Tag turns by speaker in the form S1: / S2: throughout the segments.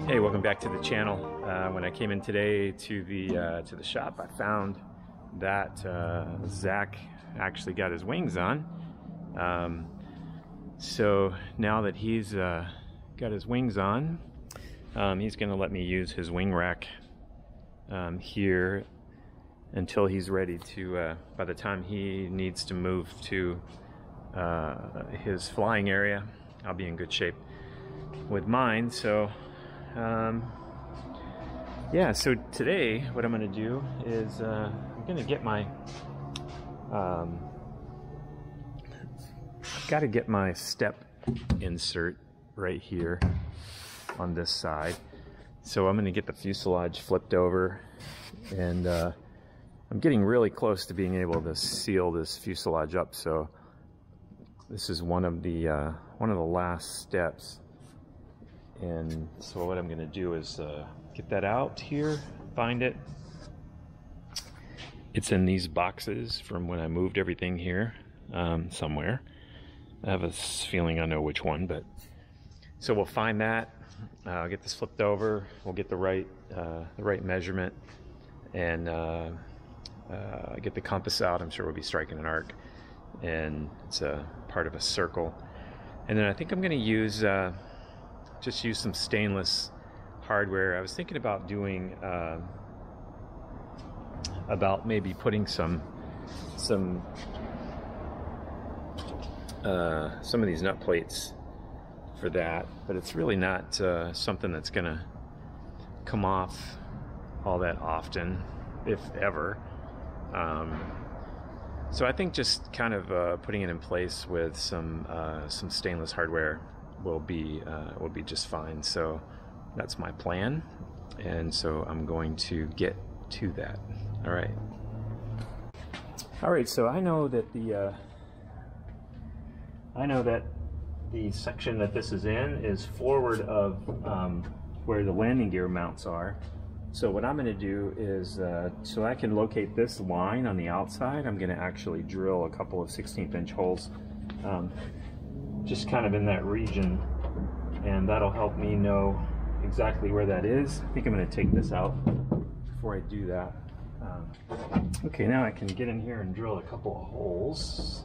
S1: Hey, welcome back to the channel. When I came in today to the shop, I found that Zach actually got his wings on. So now that he's got his wings on, he's going to let me use his wing rack here until he's ready to, by the time he needs to move to his flying area, I'll be in good shape with mine. So yeah, so today what I'm going to do is I'm going to get my got to get my step insert right here on this side. So I'm going to get the fuselage flipped over, and I'm getting really close to being able to seal this fuselage up. So this is one of the last steps. And so what I'm going to do is get that out here, find it. It's in these boxes from when I moved everything here somewhere. I have a feeling I know which one, but so we'll find that. I'll get this flipped over. We'll get the right measurement, and get the compass out. I'm sure we'll be striking an arc, and it's a part of a circle. And then I think I'm going to use just use some stainless hardware. I was thinking about doing about maybe putting some of these nut plates for that, but it's really not something that's gonna come off all that often, if ever. So I think just kind of putting it in place with some stainless hardware will be just fine. So that's my plan, and so I'm going to get to that. All right, so I know that the section that this is in is forward of where the landing gear mounts are. So what I'm going to do is, so I can locate this line on the outside, I'm going to actually drill a couple of 16th inch holes just kind of in that region, and that'll help me know exactly where that is. I think I'm going to take this out before I do that. Okay, now I can get in here and drill a couple of holes.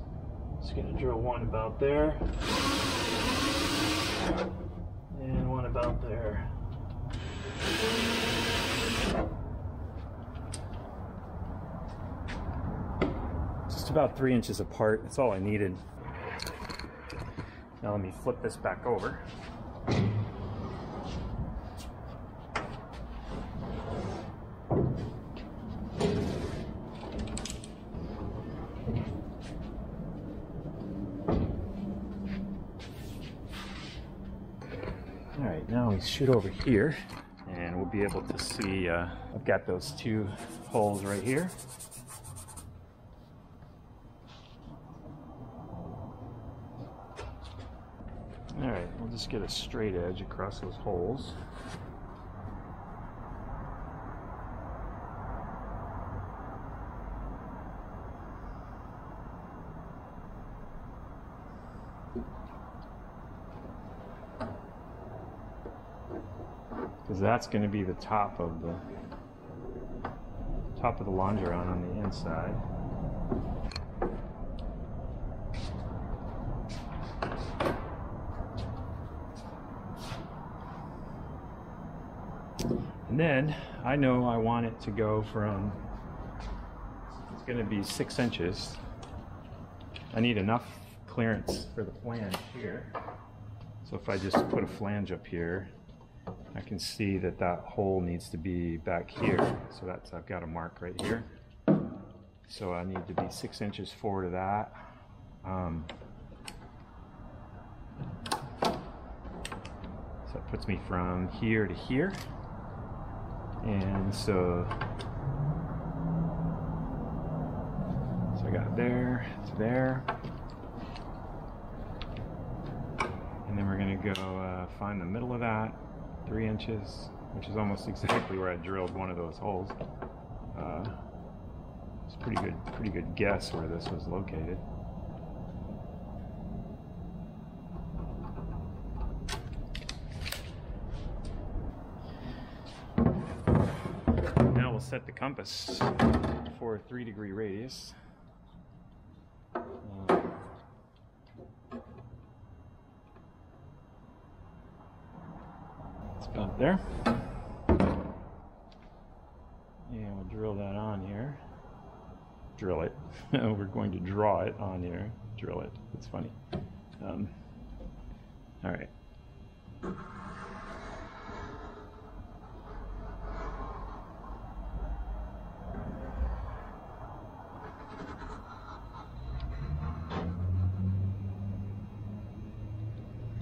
S1: Just going to drill one about there, and one about there. Just about 3 inches apart. That's all I needed. Now let me flip this back over. Alright, now we shoot over here, and we'll be able to see, I've got those two holes right here. Alright, we'll just get a straight edge across those holes. Because that's going to be the top of the longeron on the inside. And then I know I want it to go from, it's going to be 6 inches. I need enough clearance for the flange here. So if I just put a flange up here, I can see that that hole needs to be back here. So that's, I've got a mark right here. So I need to be 6 inches forward of that. So it puts me from here to here. And so I got there to there. And then we're gonna go find the middle of that, 3 inches, which is almost exactly where I drilled one of those holes. It's a pretty good guess where this was located. set the compass for a 3-degree radius. It's about there. And we'll drill that on here. Drill it. We're going to draw it on here. Drill it. It's funny. All right.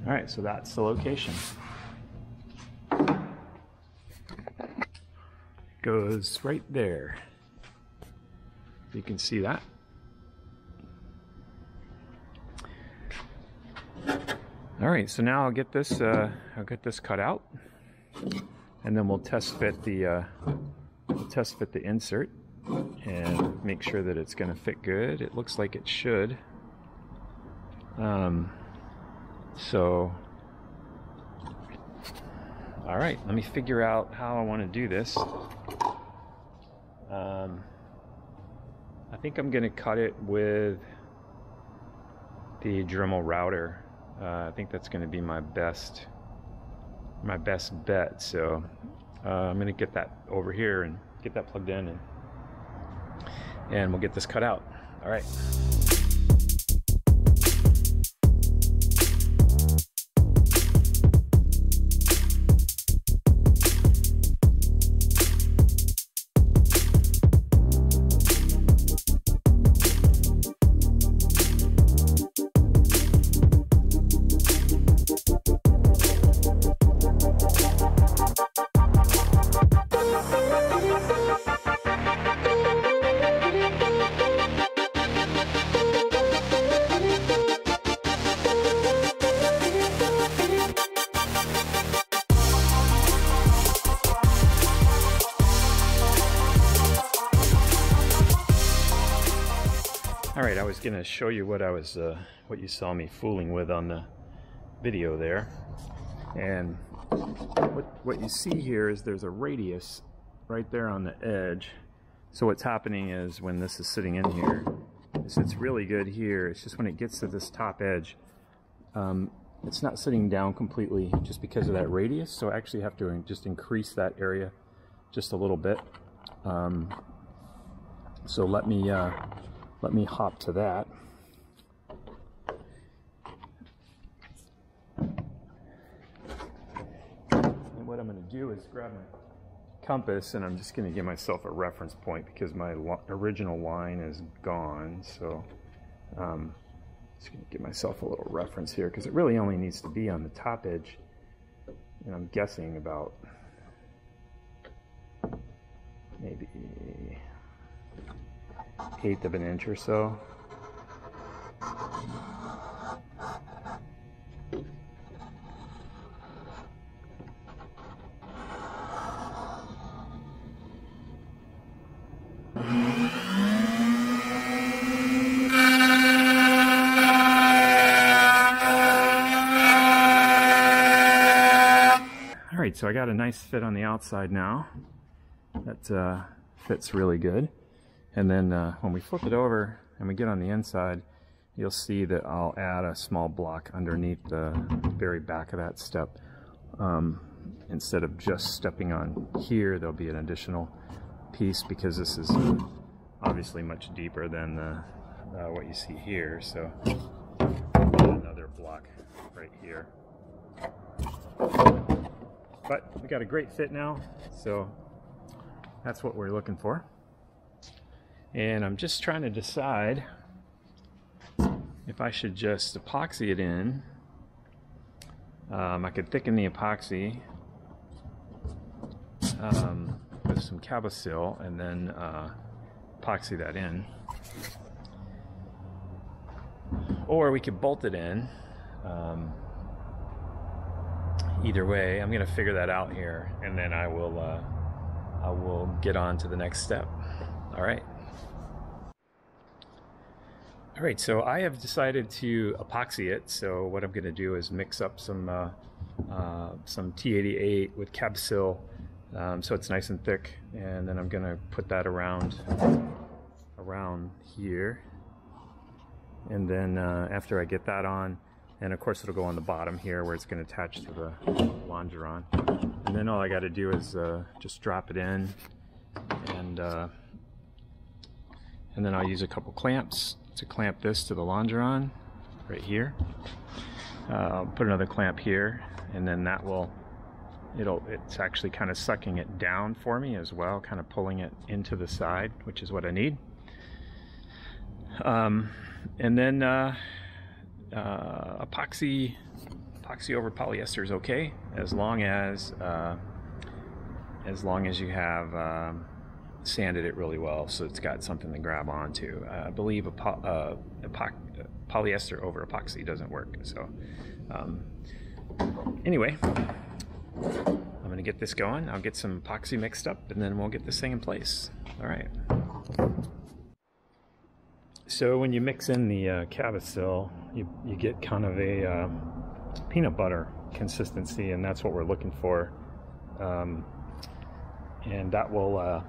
S1: All right, so that's the location. Goes right there. You can see that. All right, so now I'll get this cut out, and then we'll test fit the insert and make sure that it's going to fit good. It looks like it should. So, all right, let me figure out how I want to do this. I think I'm going to cut it with the Dremel router. I think that's going to be my best bet. So I'm going to get that over here and get that plugged in, and we'll get this cut out. All right. Alright, I was going to show you what what you saw me fooling with on the video there. And what you see here is there's a radius right there on the edge. So what's happening is when this is sitting in here, it sits really good here. It's just when it gets to this top edge, it's not sitting down completely just because of that radius. So I actually have to just increase that area just a little bit. So let me hop to that. And what I'm going to do is grab my compass, and I'm just going to give myself a reference point because my original line is gone. So just going to give myself a little reference here because it really only needs to be on the top edge. And I'm guessing about maybe 1/8 of an inch or so. All right, so I got a nice fit on the outside now. That fits really good. And then when we flip it over and we get on the inside, you'll see that I'll add a small block underneath the very back of that step. Instead of just stepping on here, there'll be an additional piece because this is obviously much deeper than what you see here. So another block right here. But we got a great fit now, so that's what we're looking for. And I'm just trying to decide if I should just epoxy it in. I could thicken the epoxy with some Cabosil and then epoxy that in. Or we could bolt it in. Either way, I'm going to figure that out here, and then I will get on to the next step. All right. All right, so I have decided to epoxy it. So what I'm going to do is mix up some T88 with Cabosil, so it's nice and thick. And then I'm gonna put that around here. And then after I get that on, and of course it'll go on the bottom here where it's going to attach to the longeron. And then all I got to do is just drop it in, and then I'll use a couple clamps to clamp this to the longeron right here. I'll put another clamp here, and then that will, it's actually kind of sucking it down for me as well, kind of pulling it into the side, which is what I need. And then epoxy over polyester is okay, as long as you have sanded it really well, so it's got something to grab onto. I believe polyester over epoxy doesn't work. So anyway, I'm gonna get this going. I'll get some epoxy mixed up, and then we'll get this thing in place. All right. So when you mix in the Cavasil, you get kind of a peanut butter consistency, and that's what we're looking for. And that will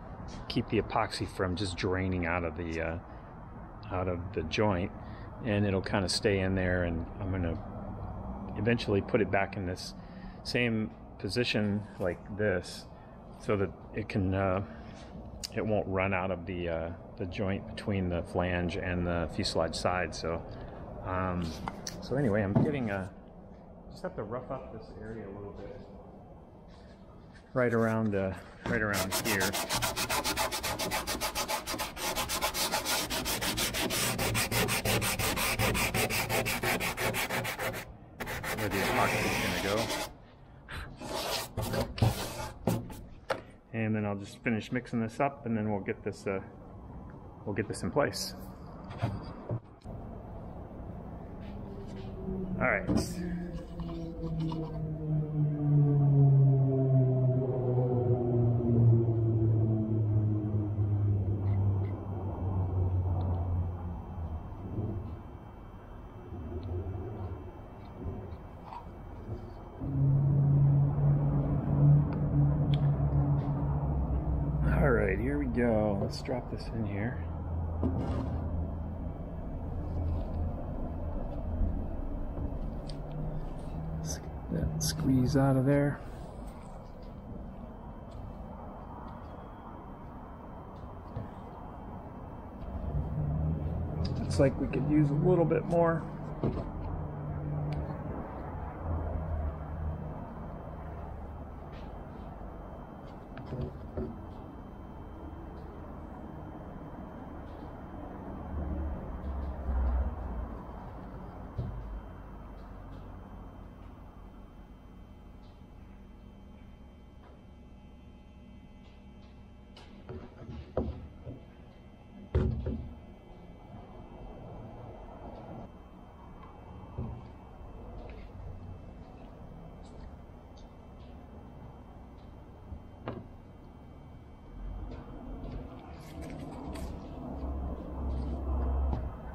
S1: keep the epoxy from just draining out of the joint, and it'll kind of stay in there. And I'm going to eventually put it back in this same position like this, so that it can it won't run out of the joint between the flange and the fuselage side. So so anyway, I'm getting just have to rough up this area a little bit, right around here. Where the epoxy is going to go. And then I'll just finish mixing this up, and then we'll get this in place. All right. All right, here we go. Let's drop this in here. Let's get that squeeze out of there. Looks like we could use a little bit more.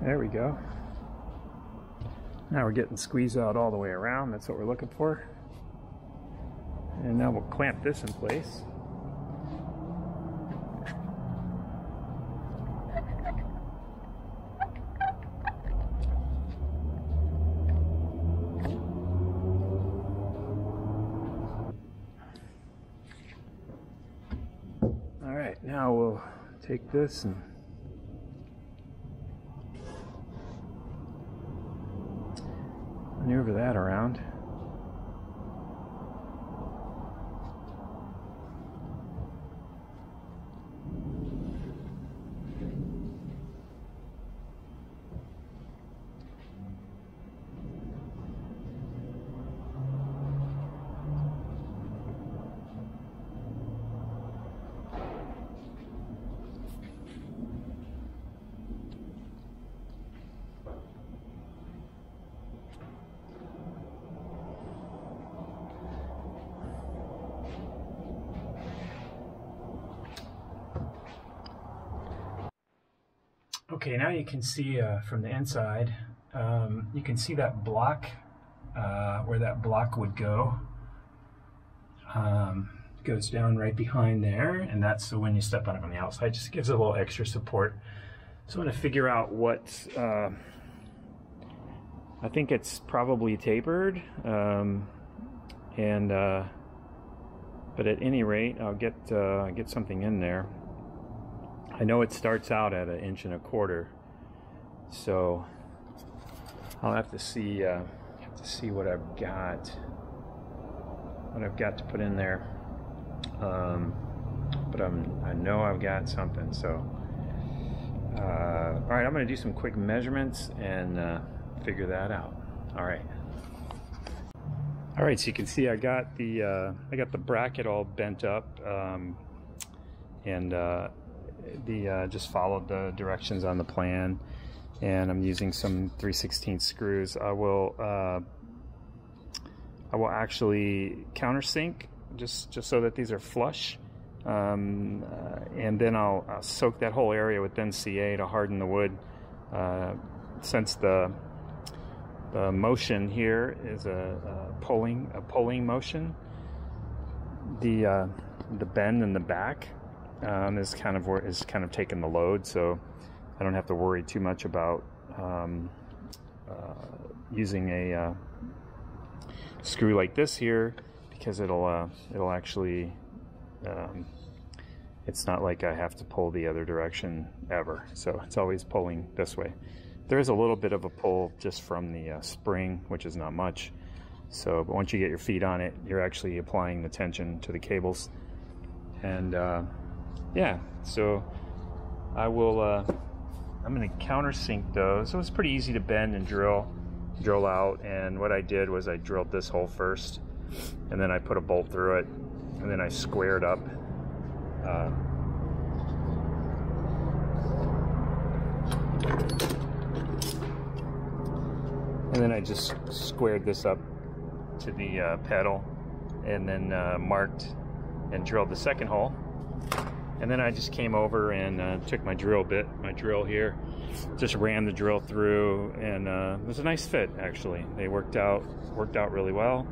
S1: There we go. Now we're getting squeeze out all the way around. That's what we're looking for. And now we'll clamp this in place. All right, now we'll take this and maneuver that around. Okay, now you can see from the inside, you can see that block, where that block would go. goes down right behind there, and that's so when you step on it on the outside, it just gives it a little extra support. So I'm going to figure out what, I think it's probably tapered, but at any rate, I'll get something in there. I know it starts out at 1.25 inches, so I'll have to see what I've got to put in there. But I know I've got something. So, all right, I'm going to do some quick measurements and figure that out. All right. All right, so you can see I got the bracket all bent up, and just followed the directions on the plan, and I'm using some 3/16 screws. I will actually countersink just so that these are flush, and then I'll soak that whole area with NCA to harden the wood. Since the motion here is a pulling motion, the bend in the back is kind of taking the load, so I don't have to worry too much about using a screw like this here, because it'll actually it's not like I have to pull the other direction ever, so it's always pulling this way. There is a little bit of a pull just from the spring, which is not much. So, but once you get your feet on it, you're actually applying the tension to the cables. And yeah, so I will. I'm going to countersink those. So it's pretty easy to bend and drill out. And what I did was I drilled this hole first, and then I put a bolt through it, and then I squared up. And then I just squared this up to the pedal, and then marked and drilled the second hole. And then I just came over and took my drill here, just ran the drill through, and it was a nice fit actually. They worked out really well.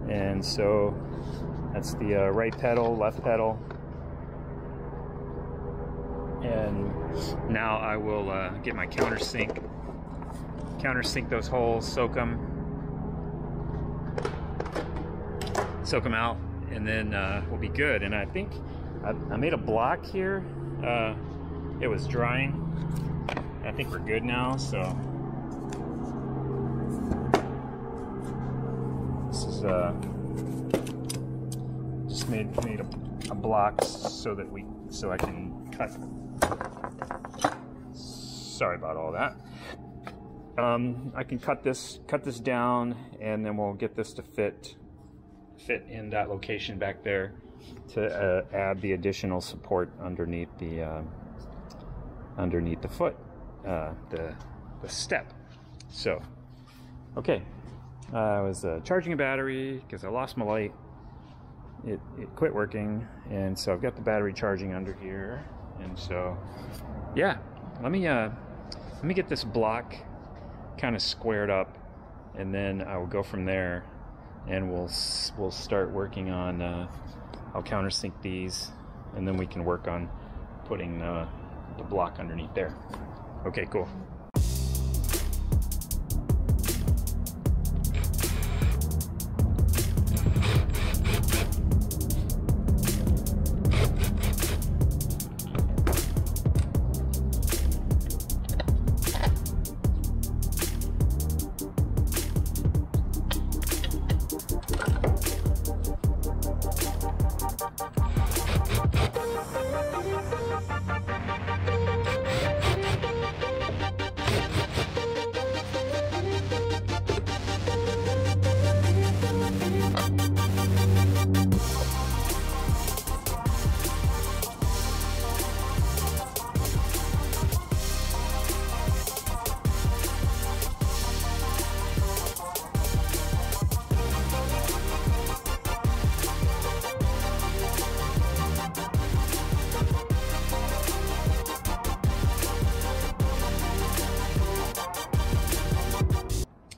S1: And so that's the right pedal, left pedal. And now I will get my countersink those holes, soak them out, and then we'll be good. And I think I made a block here. It was drying. I think we're good now. So this is just made a block so I can cut. Sorry about all that. I can cut this down, and then we'll get this to fit in that location back there to add the additional support underneath the foot, the step. So, okay, I was charging a battery because I lost my light. It quit working, and so I've got the battery charging under here, and so yeah, let me get this block kind of squared up, and then I will go from there, and we'll start working on I'll countersink these, and then we can work on putting the block underneath there. Okay, cool.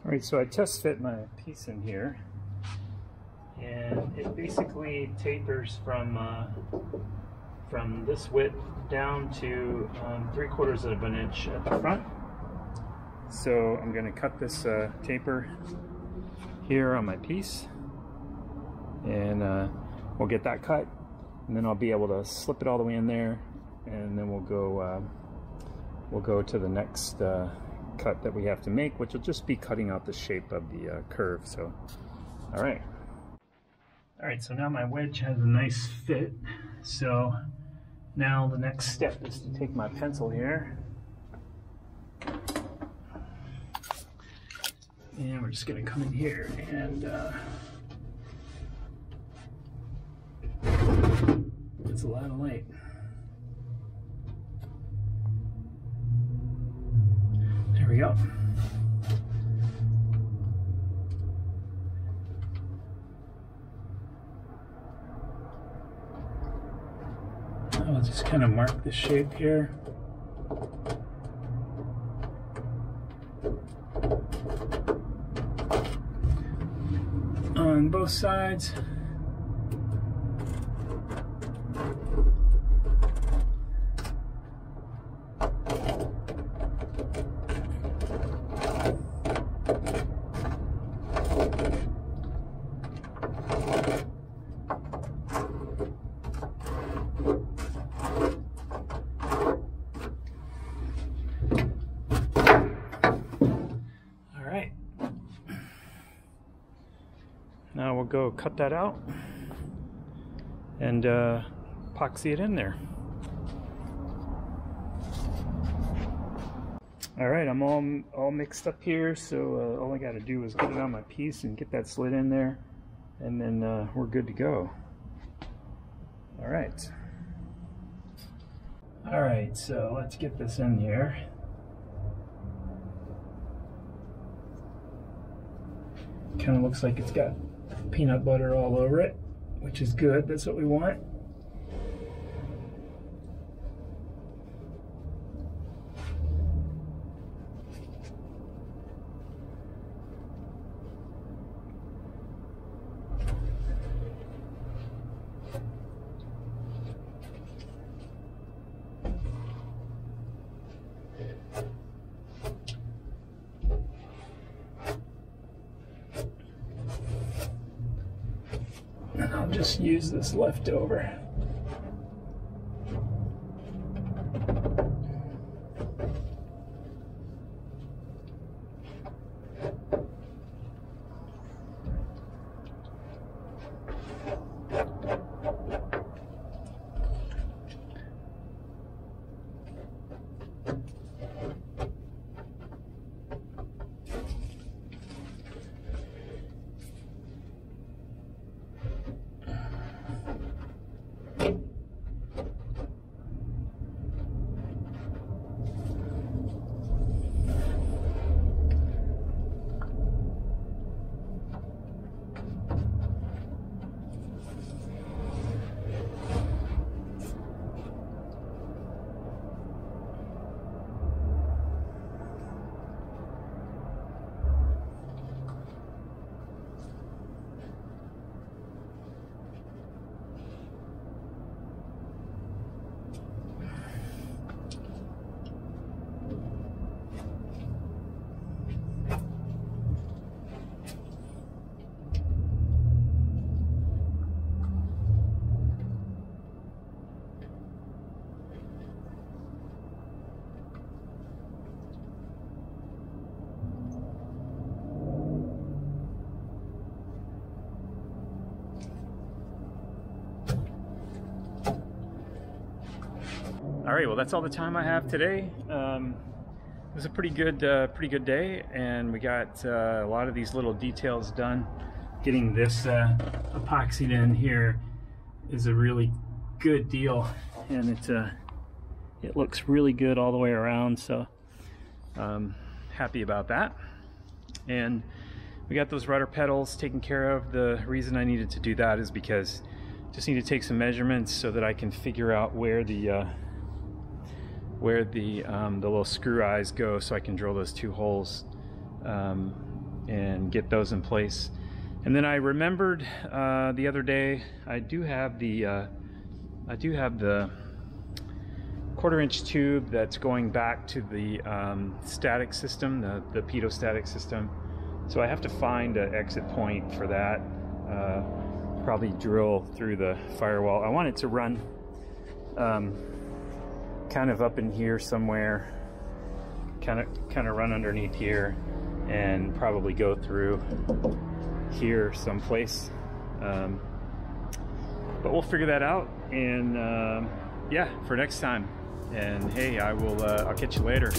S1: All right, so I test fit my piece in here, and it basically tapers from this width down to 3/4 of an inch at the front. So I'm going to cut this taper here on my piece, and we'll get that cut, and then I'll be able to slip it all the way in there, and then we'll go to the next cut that we have to make, which will just be cutting out the shape of the curve. So, all right, so now my wedge has a nice fit. So now the next step is to take my pencil here, and we're just going to come in here and it's a lot of light. There we go. I'll just kind of mark the shape here. On both sides. Now we'll go cut that out and epoxy it in there. All right, I'm all mixed up here, so all I got to do is get it on my piece and get that slid in there, and then we're good to go. All right. All right, so let's get this in here. Kind of looks like it's got peanut butter all over it, which is good. That's what we want. And I'll just use this leftover. All right, well, that's all the time I have today. It was a pretty good day, and we got a lot of these little details done. Getting this epoxied in here is a really good deal, and it looks really good all the way around. So happy about that. And we got those rudder pedals taken care of. The reason I needed to do that is because I just need to take some measurements so that I can figure out where the little screw eyes go, so I can drill those two holes and get those in place. And then I remembered the other day, I do have the 1/4-inch tube that's going back to the static system, the pitot-static system. So I have to find an exit point for that. Probably drill through the firewall. I want it to run kind of up in here somewhere, kind of run underneath here, and probably go through here someplace. But we'll figure that out, and yeah, for next time. And hey, I'll catch you later.